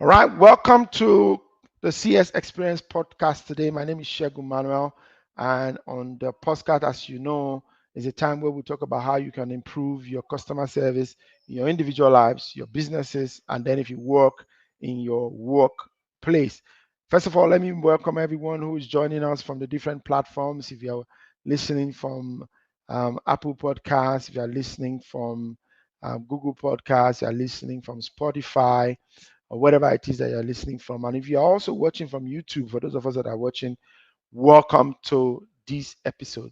All right, welcome to the CSExperience Podcast today. My name is Shegun Manuel, and on the podcast, as you know, is a time where we talk about how you can improve your customer service in your individual lives, your businesses, and then if you work in your workplace. First of all, let me welcome everyone who is joining us from the different platforms. If you're listening from Apple Podcasts, if you're listening from Google Podcasts, you're listening from Spotify or whatever it is that you're listening from. And if you're also watching from YouTube, for those of us that are watching, welcome to this episode.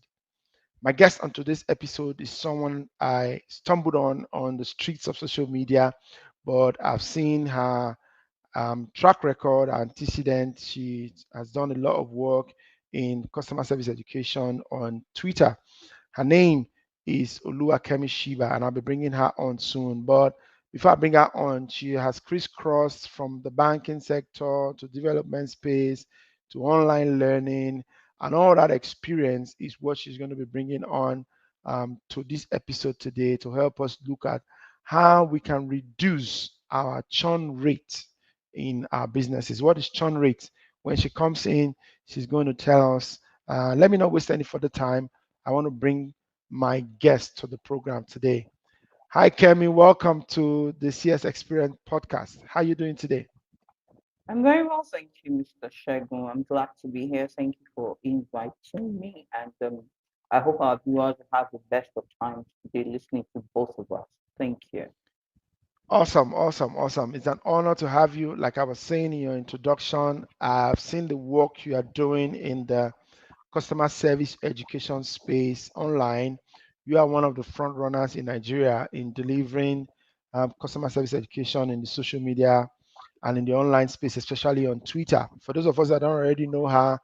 My guest on today's episode is someone I stumbled on the streets of social media, but I've seen her track record, antecedent. She has done a lot of work in customer service education on Twitter. Her name is Kemi Sheba, and I'll be bringing her on soon. But before I bring her on, she has crisscrossed from the banking sector to development space to online learning, and all that experience is what she's going to be bringing on to this episode today to help us look at how we can reduce our churn rate in our businesses. What is churn rate? When she comes in, she's going to tell us. Let me not waste any further time. I want to bring my guest to the program today. Hi, Kemi. Welcome to the CSExperience Podcast. How are you doing today? I'm very well, thank you, Mr. Shegun. I'm glad to be here. Thank you for inviting me, and I hope our viewers have the best of times today listening to both of us. Thank you. Awesome, awesome, awesome. It's an honor to have you. Like I was saying in your introduction, I've seen the work you are doing in the customer service education space online. You are one of the front runners in Nigeria in delivering customer service education in the social media and in the online space, especially on Twitter. For those of us that don't already know her,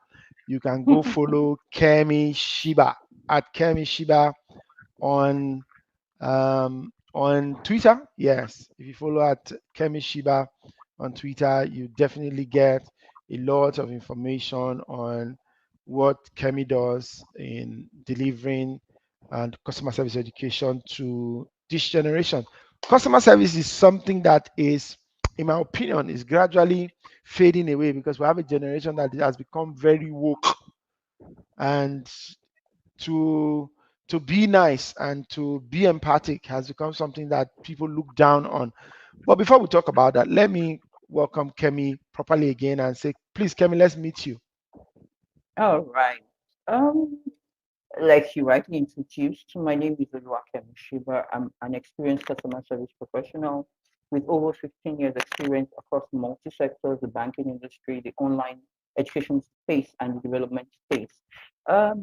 you can go follow Kemi Sheba at Kemi Sheba on Twitter. Yes, if you follow at Kemi Sheba on Twitter, you definitely get a lot of information on what Kemi does in delivering and customer service education to this generation. Customer service is something that is, in my opinion, is gradually fading away because we have a generation that has become very woke, and to be nice and to be empathic has become something that people look down on. But before we talk about that, let me welcome Kemi properly again and say, please, Kemi, let's meet you. All right. Um, like you rightly introduced, my name is Kemi Sheba. I'm an experienced customer service professional with over 15 years experience across multi-sectors, the banking industry, the online education space, and the development space.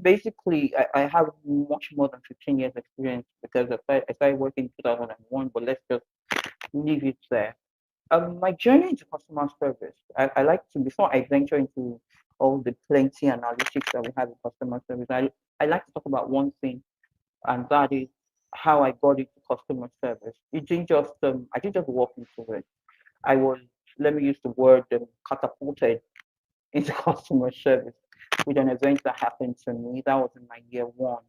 Basically, I have much more than 15 years experience because I started working in 2001, but let's just leave it there. My journey into customer service, I like to, before I venture into all the plenty analytics that we have in customer service, I like to talk about one thing, and that is how I got into customer service. It didn't just, I didn't just walk into it. I was, let me use the word, catapulted into customer service with an event that happened to me. That was in my year one.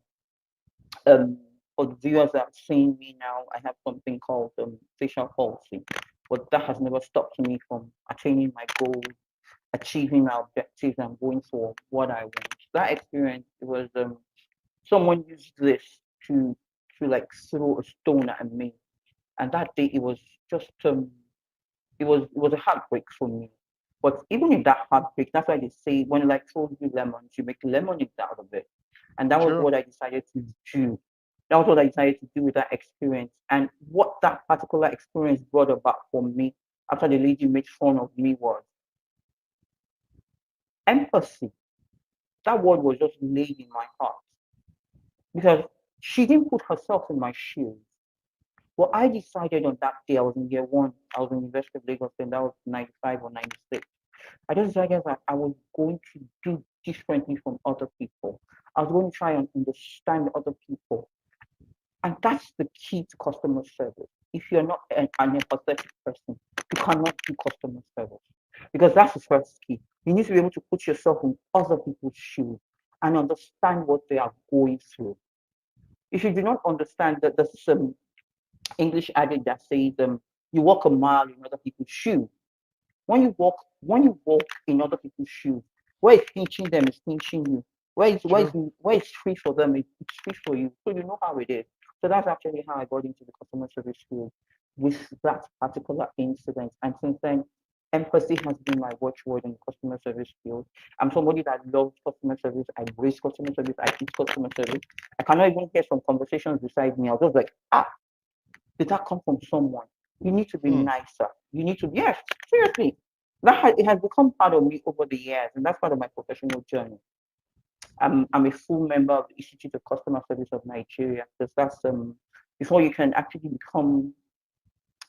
Um, for the viewers that are seeing me now, I have something called facial palsy, but that has never stopped me from attaining my goals, achieving my objectives, and going for what I want. That experience, it was someone used this to like throw a stone at me, and that day it was just it was a heartbreak for me. But even in that heartbreak, that's why they say when life throws you lemons, you make lemonade out of it. And that was True. what I decided to do. That was what I decided to do with that experience. And what that particular experience brought about for me after the lady made fun of me was empathy. That word was just laid in my heart because she didn't put herself in my shoes. Well, I decided on that day, I was in year one, I was in University of Lagos, and that was 95 or 96. I just decided that I was going to do differently from other people. I was going to try and understand other people. And that's the key to customer service. If you're not an empathetic person, you cannot do customer service because that's the first key. You need to be able to put yourself in other people's shoes and understand what they are going through. If you do not understand that there's some English adage that says, you walk a mile in other people's shoes. When you walk in other people's shoes, where it's pinching them is pinching you. True. Where it's free for them, it's free for you. So you know how it is. So that's actually how I got into the customer service field with that particular incident. And since then, empathy has been my watchword in the customer service field. I'm somebody that loves customer service. I embrace customer service. I teach customer service. I cannot even hear some conversations beside me. I was just like, did that come from someone? You need to be Mm. nicer. You need to, yes, seriously. It has become part of me over the years, and that's part of my professional journey. I'm a full member of the Institute of Customer Service of Nigeria, because that's before you can actually become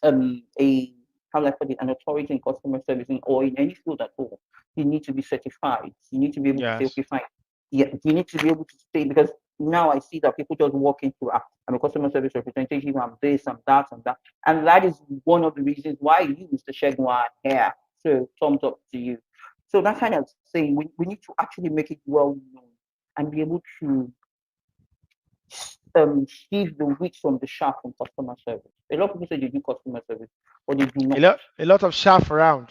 a how do I put it, an authority in customer servicing or in any field at all, you need to be certified. You need to be able to say, Yes. okay, fine. Yeah, you need to be able to say, because now I see that people just walk into, I'm a customer service representative, I'm this, I'm that, and that. And that is one of the reasons why you, Mr. Shegun, are here. So thumbs up to you. So that kind of saying, we need to actually make it well known and be able to sieve the wheat from the chaff in customer service. A lot of people say they do customer service, but they do not. A lot of chaff around.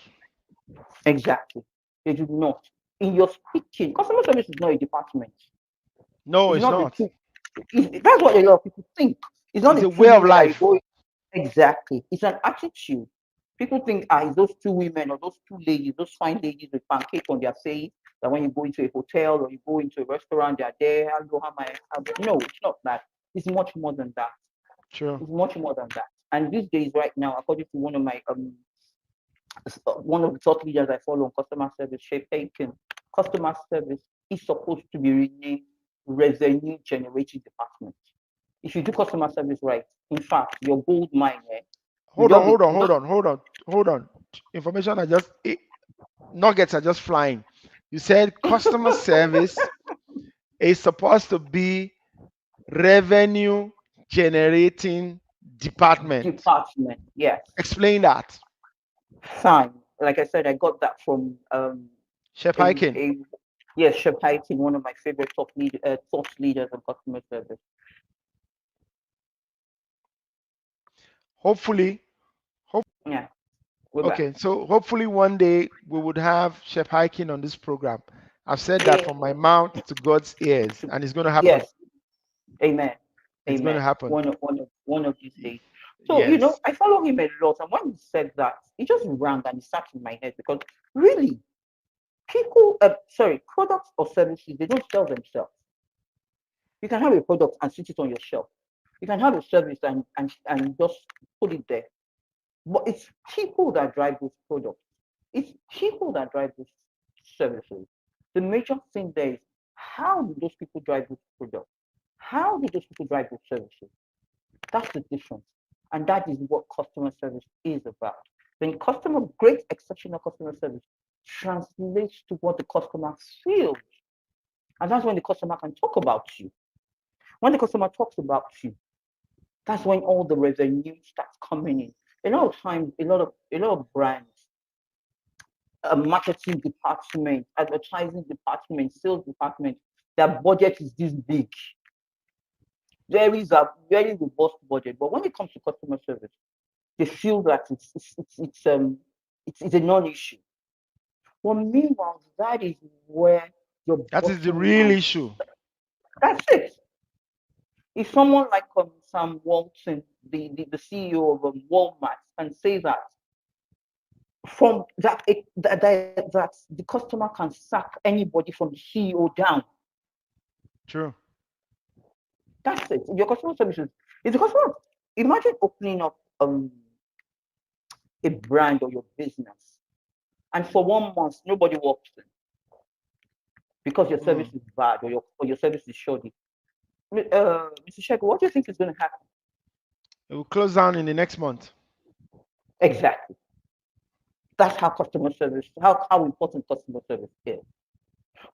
Exactly. They do not. In your speaking, customer service is not a department. No, It's it's not the not. two. That's what a lot of people think. It's not It's the a two way of women that you life. go. Exactly. It's an attitude. People think, it's those two women or those two ladies, those fine ladies with pancake on their face, that when you go into a hotel or you go into a restaurant, they're there. Hello, how may I help you? No, it's not that. It's much more than that. True. It's much more than that. And these days, right now, according to one of the thought leaders I follow on customer service, Shape Aiken, customer service is supposed to be renamed revenue generating department. If you do customer service right, in fact, your gold mine, will Hold on, just be hold on, will hold just on, hold on, hold on. Information are just nuggets are just flying. You said customer service is supposed to be revenue generating department. department. Yes, Explain that. fine. Like I said, I got that from Chef a, Hiking. a yes, Shep Heiting, one of my favorite thought leaders on customer service. Hopefully, hope Yeah, we're back. okay. So hopefully one day we would have Chef Hiking on this program. I've said that Eh, from my mouth to God's ears, and it's going to happen. yes, amen. It's going to Amen. happen. One of these days. So, Yes. I follow him a lot. And when he said that, it just rang and it sat in my head, because really, products or services, they don't sell themselves. You can have a product and sit it on your shelf. You can have a service and just put it there. But it's people that drive those products. It's people that drive those services. The major thing there is, how do those people drive those products? How do those people drive those services? That's the difference. And that is what customer service is about. When great exceptional customer service translates to what the customer feels. And that's when the customer can talk about you. When the customer talks about you, that's when all the revenue starts coming in. A lot of times, a lot of brands, marketing department, advertising department, sales department, their budget is this big. There is a very robust budget, but when it comes to customer service, they feel that it's a non-issue. Well, meanwhile, that is where your That is the bottom real line. issue. That's it. If someone like Sam Walton, the CEO of Walmart, can say that from that the customer can sack anybody from the CEO down, True. that's it. Your customer services is the customer. Imagine opening up a brand or your business, and for 1 month nobody walks in because your service Mm. is bad, or your service is shoddy. Mr. Sheikh, what do you think is going to happen? It will close down in the next month. Exactly. That's how important customer service is.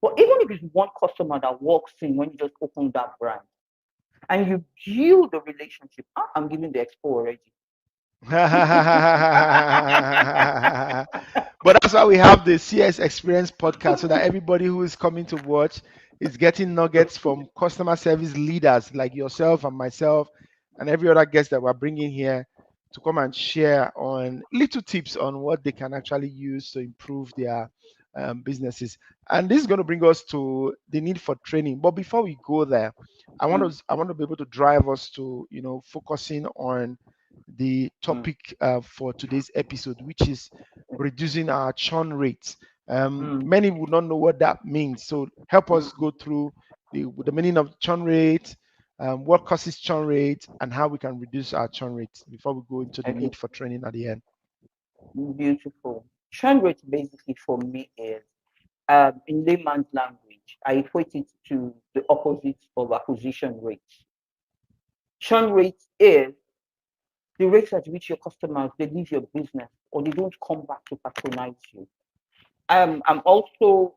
But even if it's one customer that walks in when you just open that brand and you build a relationship, I'm giving the expo already. But that's why we have the CS Experience podcast so that everybody who is coming to watch is getting nuggets from customer service leaders like yourself and myself and every other guest that we're bringing here to come and share on little tips on what they can actually use to improve their businesses. And this is going to bring us to the need for training. But before we go there, Mm, I want to be able to drive us to focusing on the mm, topic for today's episode, which is reducing our churn rates. mm. Many would not know what that means, so help us go through the meaning of churn rate, what causes churn rate, and how we can reduce our churn rate before we go into the Okay, need for training at the end. beautiful. Churn rate basically for me is, in layman's language, I equate it to the opposite of acquisition rate. Churn rate is the rate at which your customers they leave your business or they don't come back to patronize you. I'm also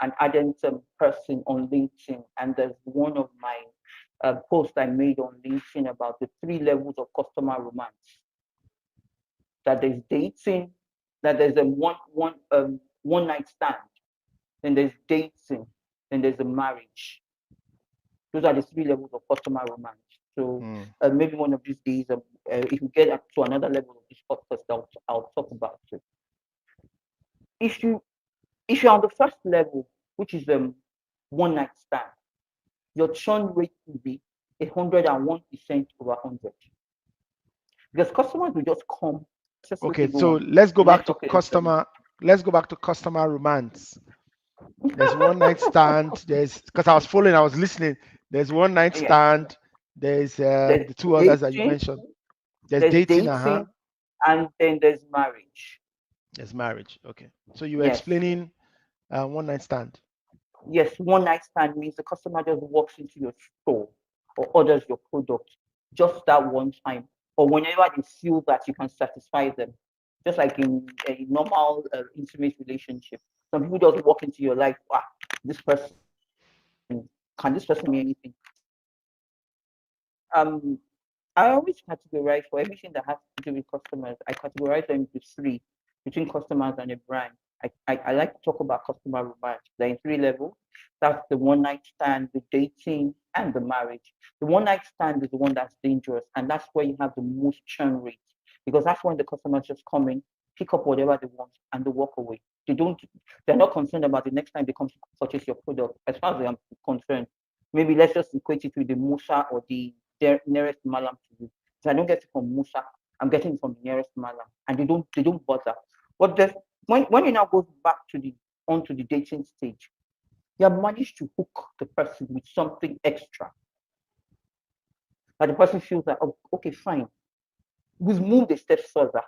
an ardent person on LinkedIn, and there's one of my posts I made on LinkedIn about the three levels of customer romance. That there's dating, that there's a one night stand, then there's dating, then there's a marriage. Those are the three levels of customer romance. So Hmm. maybe one of these days, if we get up to another level of this podcast, I'll talk about it. If you if you're on the first level, which is one night stand, your churn rate will be 101% over 100 because customers will just come, Okay, successfully go so on let's go the back to network eventually. customer. Let's go back to customer romance. There's one night stand. There's because I was following, I was listening. There's one night Yes, stand. There's there's the two others that you dating, mentioned. There's there's dating. Uh-huh. dating, and then there's marriage. There's marriage. Okay. So you were Yes, explaining one night stand. yes, one night stand means the customer just walks into your store or orders your product just that one time, or whenever they feel that you can satisfy them. Just like in a normal intimate relationship, some people just walk into your life. Ah, this person can this person me anything? Um, I always categorize for everything that has to do with customers. I categorize them into three between customers and a brand. I like to talk about customer romance. They're in three levels. That's the one night stand, the dating, and the marriage. The one night stand is the one that's dangerous, and that's where you have the most churn rate because that's when the customers just come in, pick up whatever they want, and they walk away. They don't. They're not concerned about the next time they come to purchase your product. As far as I'm concerned, maybe let's just equate it with the Musa or the nearest Malam to you. So I don't get it from Musa. I'm getting it from the nearest Malam, and they don't bother. But when it now goes back to the onto the dating stage, you have managed to hook the person with something extra. That the person feels like, oh, okay, fine. We've moved a step further.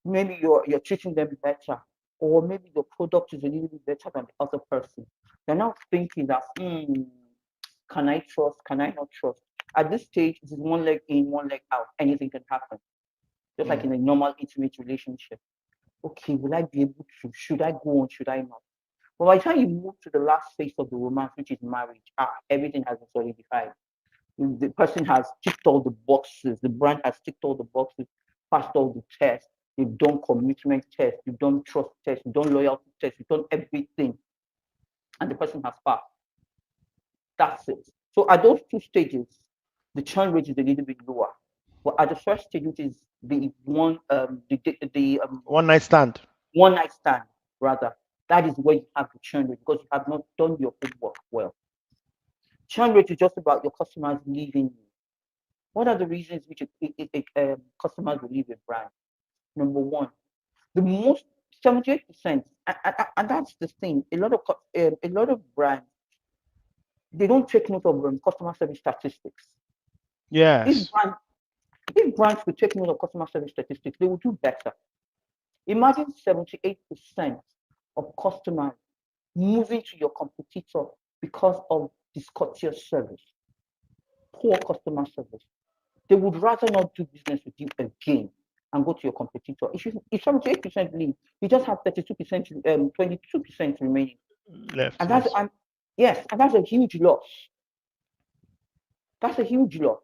Maybe you're treating them better, or maybe your product is a little bit better than the other person. They're now thinking that, can I trust? Can I not trust? At this stage, it is one leg in, one leg out. Anything can happen, just like Hmm. in a normal intimate relationship. Okay, will I be able to? Should I go on? Should I not? But by the time you move to the last phase of the romance, which is marriage, everything has been solidified. The person has ticked all the boxes. The brand has ticked all the boxes, passed all the tests. You've done commitment tests. You've done trust tests. You've done loyalty tests. You've done everything, and the person has passed. That's it. So at those two stages, the churn rate is a little bit lower. But at the first stage, which is the One night stand. one night stand, rather, that is where you have the churn rate because you have not done your homework well. Churn rate is just about your customers leaving you. What are the reasons which customers will leave a brand? Number one, the most 78%, and that's the thing. A lot of brands they don't take note of customer service statistics. If Yes. brands if brands would take note of customer service statistics, they would do better. Imagine 78% of customers moving to your competitor because of discourteous service, poor customer service. They would rather not do business with you again and go to your competitor. If 78% leave, you just have 32%, 22% remaining. Left. And that's Yes. yes, and that's a huge loss. That's a huge loss.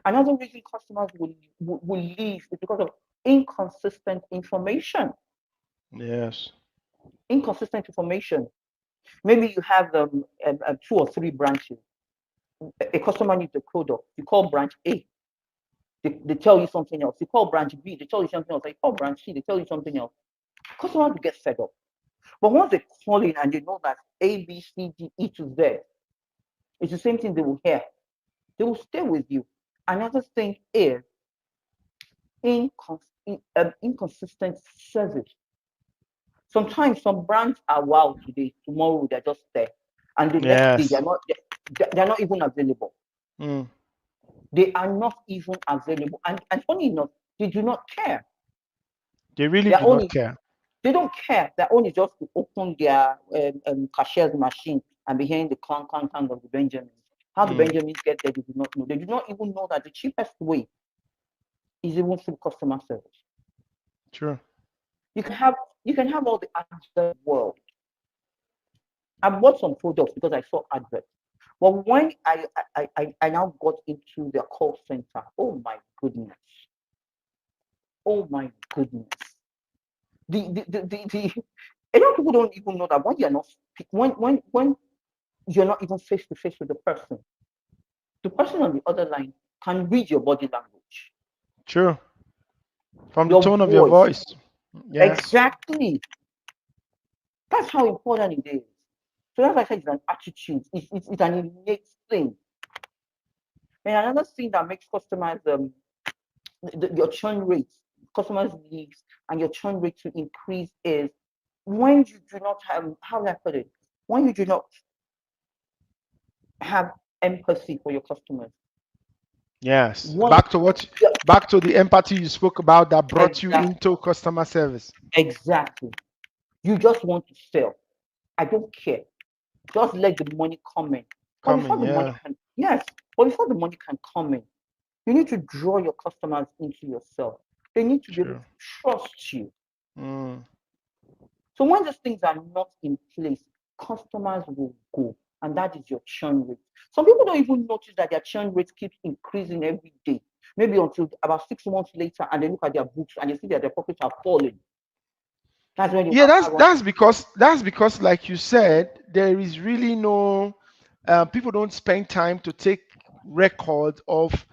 Another reason customers will leave is because of inconsistent information. Yes. Inconsistent information. Maybe you have two or three branches. A customer needs a product. You call branch A. They tell you something else. You call branch B, they tell you something else. You call branch C, they tell you something else. Customers will get fed up. But once they call in and they know that A, B, C, D, E to Z, it's the same thing they will hear. They will stay with you. Another thing is inconsistent service. Sometimes some brands are wow today, tomorrow they're just there, and the next day Yes. they're not even available. Mm. They are not even available, and funny enough, they do not care. They really Their do own not is care. they don't care. Their own is just to open their cashier's machine and be hearing the clank clank clank of the Benjamins. How the Mm. Benjamins get there, they do not know. They do not even know that the cheapest way is even through customer service. True. You can have all the adverts in the world. I bought some products because I saw adverts. But when I now got into their call center, oh my goodness. Oh my goodness. The A lot of people don't even know that when you're not when you're not even face to face with the person on the other line can read your body language, True. From the your tone of your voice. voice. Yes. Exactly. That's how important it is. So that's why I said it's an attitude. It's an innate thing. And another thing that makes customers your churn rates, customers leaves, and your churn rate to increase is when you do not have, how do I put it? When you do not have empathy for your customers. Yes. One, Back to the empathy you spoke about that brought you exactly, into customer service. exactly. You just want to sell. I don't care. Just let the money come in. But before Coming, the money yeah. can, yes, but before the money can come in, you need to draw your customers into yourself. They need to be able True. to trust you. Mm. So when these things are not in place, customers will go, and that is your churn rate. Some people don't even notice that their churn rate keeps increasing every day. Maybe until about 6 months later, and they look at their books and they see that their profits are falling. That's when they Yeah, now that's start running. that's because, like you said, there is really no people don't spend time to take record of.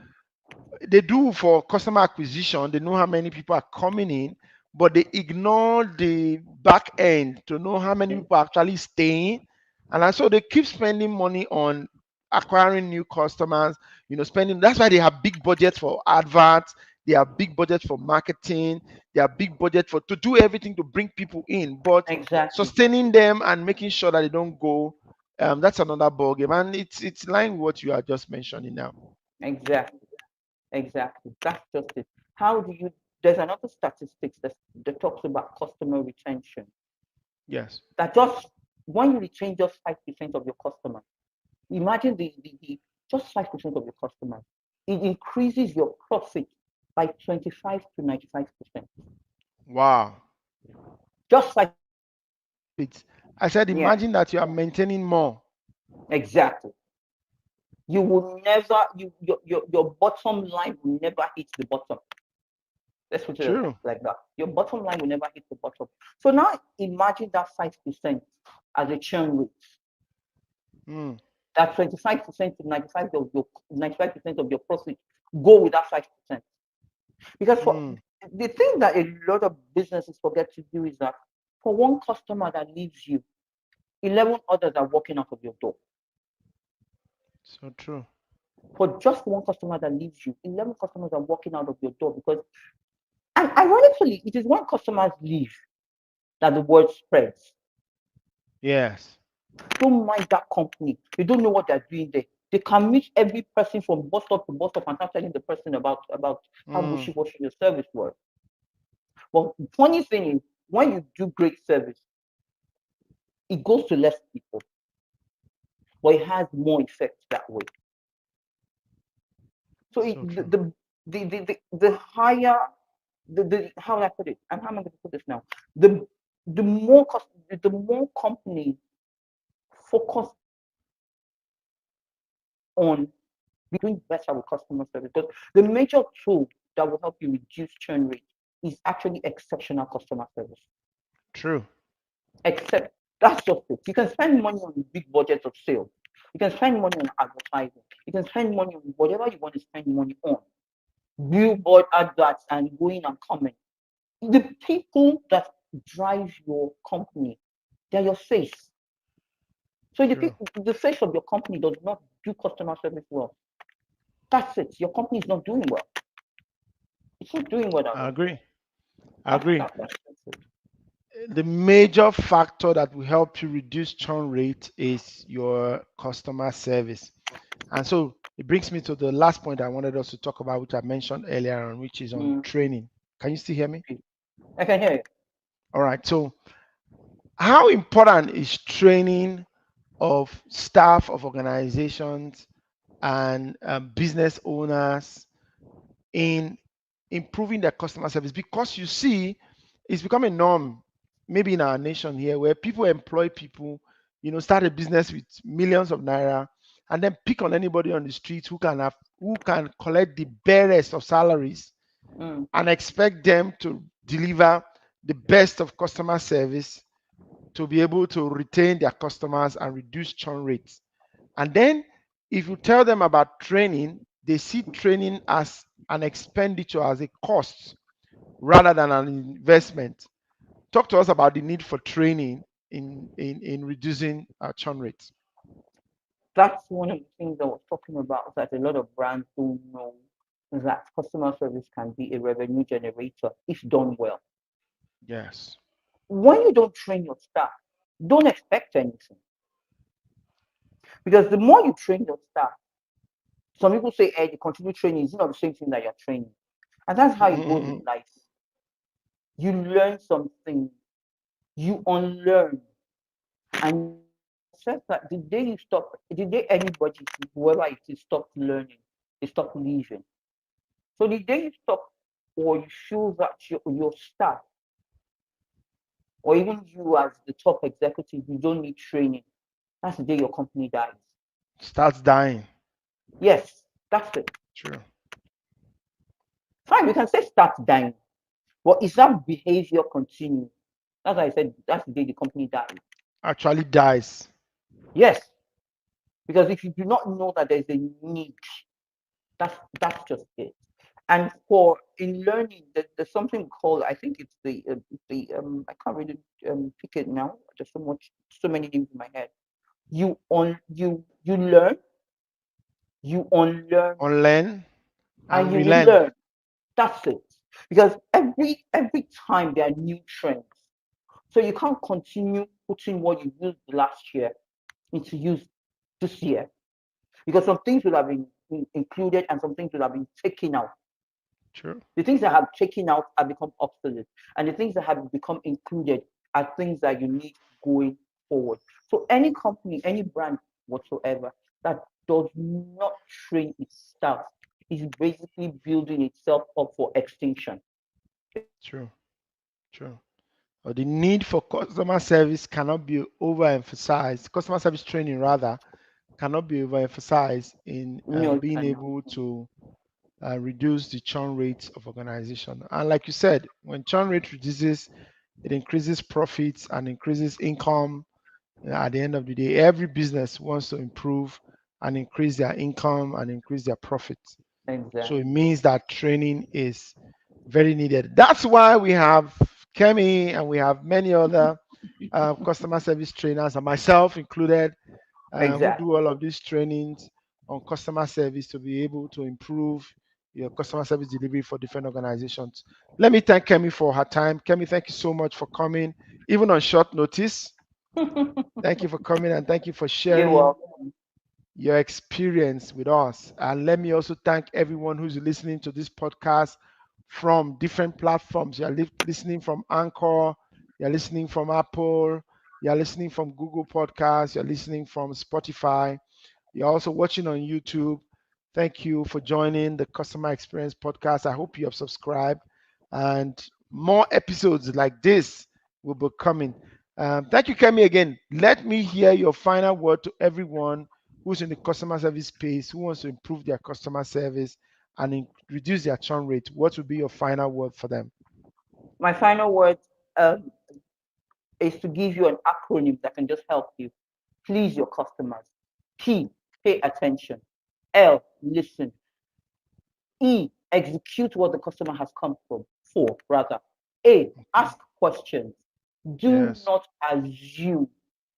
They do for customer acquisition. They know how many people are coming in, but they ignore the back end to know how many people are actually staying. And so they keep spending money on acquiring new customers, spending. That's why they have big budgets for adverts, they have big budgets for marketing, they have big budget for to do everything to bring people in, but Exactly, sustaining them and making sure that they don't go, that's another ball game. And it's in line with what you are just mentioning now. exactly, exactly. That's just it. How do you? There's another statistics that talks about customer retention. Yes. That just when you retain just 5% of your customers, imagine the just 5% of your customers. It increases your profit by 25 to 95%. Wow. Just 5. It's, I said, Yeah, imagine that you are maintaining more. exactly. You will never, your bottom line will never hit the bottom. Let's put it True. like that. Your bottom line will never hit the bottom. So now imagine that 5% as a churn rate. Mm, That 25% to 95% of your profit go with that 5%. Because for mm. the thing that a lot of businesses forget to do is that for one customer that leaves you, 11 others are walking out of your door. So true. For just one customer that leaves you, 11 customers are walking out of your door because, and ironically, it is when customers leave that the word spreads. Yes. Don't mind that company. You don't know what they're doing there. They can meet every person from bus stop to bus stop and start telling the person about how Mm, wishy-washy your service was. But the funny thing is, when you do great service, it goes to less people, but it has more effect that way. So so true. the higher the how do I put it? And how am I going to put this now? The the more companies focus on doing better with customer service, because the major tool that will help you reduce churn rate is actually exceptional customer service. True. Except that's just it. You can spend money on big budgets of sales. You can spend money on advertising. You can spend money on whatever you want to spend money on. billboard adverts and going and coming. The people that drive your company, they're your face. So the True. people, the face of your company does not do customer service well. That's it. Your company is not doing well. It's not doing well at I all. agree. I That's agree. that's it. The major factor that will help you reduce churn rate is your customer service. And so it brings me to the last point I wanted us to talk about, which I mentioned earlier on, which is on Mm, training. Can you still hear me? I can hear you. All right. So, how important is training of staff of organizations and business owners in improving their customer service? Because you see, it's become a norm, maybe in our nation here, where people employ people, start a business with millions of naira, and then pick on anybody on the street who can collect the barest of salaries Mm. and expect them to deliver the best of customer service to be able to retain their customers and reduce churn rates. And then if you tell them about training, they see training as an expenditure, as a cost rather than an investment. Talk to us about the need for training in reducing churn rates. That's one of the things I was talking about, that a lot of brands don't know that customer service can be a revenue generator if done well. Yes. When you don't train your staff, don't expect anything. Because the more you train your staff, some people say, hey, the continued training is not the same thing that you're training. And that's how it goes in life. You learn something, you unlearn, and you accept that the day anybody, whoever it is, stops learning, they stop living. So the day you stop, or you feel that your staff, or even you as the top executive, you don't need training, that's the day your company dies. Starts dying. Yes, that's it. True. Fine, we can say start dying, but is that behavior continue? That's why I said that's the day the company dies. Actually dies. Yes, because if you do not know that there's a need, that's just it. And for in learning, there's something called, I think it's the I can't really pick it now. There's so many names in my head. You learn, you unlearn, Unlearn and and you relearn. relearn. That's it. Because every time there are new trends, so you can't continue putting what you used last year into use this year, because some things will have been included and some things will have been taken out. True. The things that have taken out have become obsolete, and the things that have become included are things that you need going forward. So any company, any brand whatsoever that does not train its staff is basically building itself up for extinction. True. True. Or the need for customer service cannot be overemphasized. Customer service training, rather, cannot be overemphasized in No, it being cannot. able to reduce the churn rates of organization. And like you said, when churn rate reduces, it increases profits and increases income. At the end of the day, every business wants to improve and increase their income and increase their profits. So it Exactly. means that training is very needed. That's why we have Kemi and we have many other customer service trainers, and myself included, who do Exactly. all of these trainings on customer service to be able to improve your customer service delivery for different organizations. Let me thank Kemi for her time. Kemi, thank you so much for coming, even on short notice. Thank you for coming and thank you for You're sharing welcome. your experience with us. And let me also thank everyone who's listening to this podcast from different platforms. You're listening from Anchor, you're listening from Apple, you're listening from Google Podcasts, you're listening from Spotify, you're also watching on YouTube. Thank you for joining the Customer Experience Podcast. I hope you have subscribed and more episodes like this will be coming. Thank you, Kemi, again. Let me hear your final word to everyone who's in the customer service space, who wants to improve their customer service and reduce their churn rate. What would be your final word for them? My final word um, is to give you an acronym that can just help you. Please your customers. P, pay attention. L, listen. E, execute what the customer has come from for, rather. A, ask questions. Do Yes. not assume.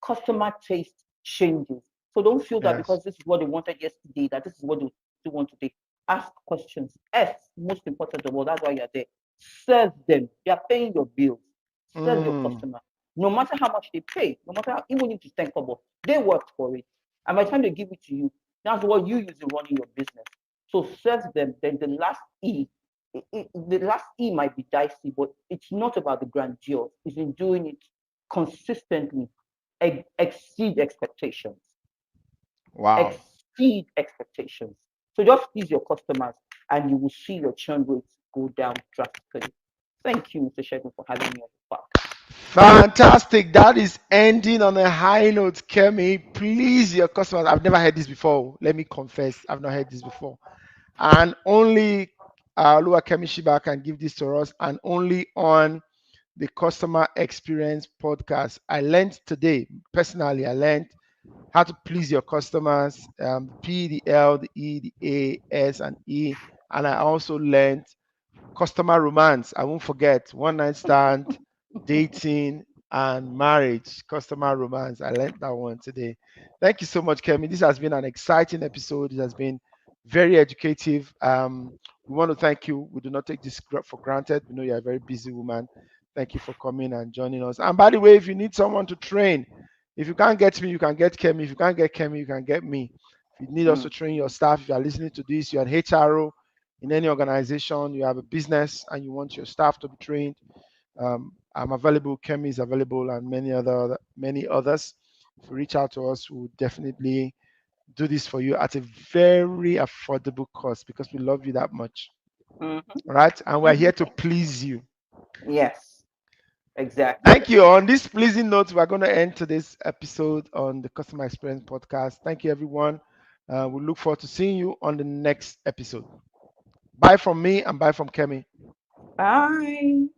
Customer taste changes. So don't feel that Yes. because this is what they wanted yesterday, that this is what they still want today. Ask questions. S, most important of all, that's why you're there. Serve them. They are paying your bills. Serve your Mm. customer. No matter how much they pay, no matter how, even if it's 10 kobo, they worked for it. And by the time they give it to you, that's what you use in running your business. So serve them. Then the last E, the last E might be dicey, but it's not about the grandeur. It's in doing it consistently. Exceed expectations. Wow. Exceed expectations. So just please your customers, and you will see your churn rates go down drastically. Thank you, Mr. Shegun, for having me on the podcast. Fantastic. That is ending on a high note, Kemi. Please, your customers. I've never heard this before. Let me confess, I've not heard this before. And only Lua Kemi Sheba can give this to us, and only on the Customer Experience Podcast. I learned today, personally, I learned how to please your customers, P, the L, the E, the A, S, and E. And I also learned customer romance. I won't forget one night stand, dating, and marriage. Customer romance. I learned that one today. Thank you so much, Kemi. This has been an exciting episode. It has been very educative. We want to thank you. We do not take this for granted. We know you're a very busy woman. Thank you for coming and joining us. And by the way, if you need someone to train, if you can't get me, you can get Kemi. If you can't get Kemi, you can get me. If you need us to Mm, train your staff, if you are listening to this, you're an HRO in any organization, you have a business and you want your staff to be trained, I'm available. Kemi is available, and many others. If you reach out to us, we'll definitely do this for you at a very affordable cost because we love you that much. mhm, All right, and we're here mhm. to please you. Yes, exactly. Thank you. On this pleasing note, we're going to end today's episode on the Customer Experience Podcast. Thank you, everyone. We look forward to seeing you on the next episode. Bye from me and bye from Kemi. Bye.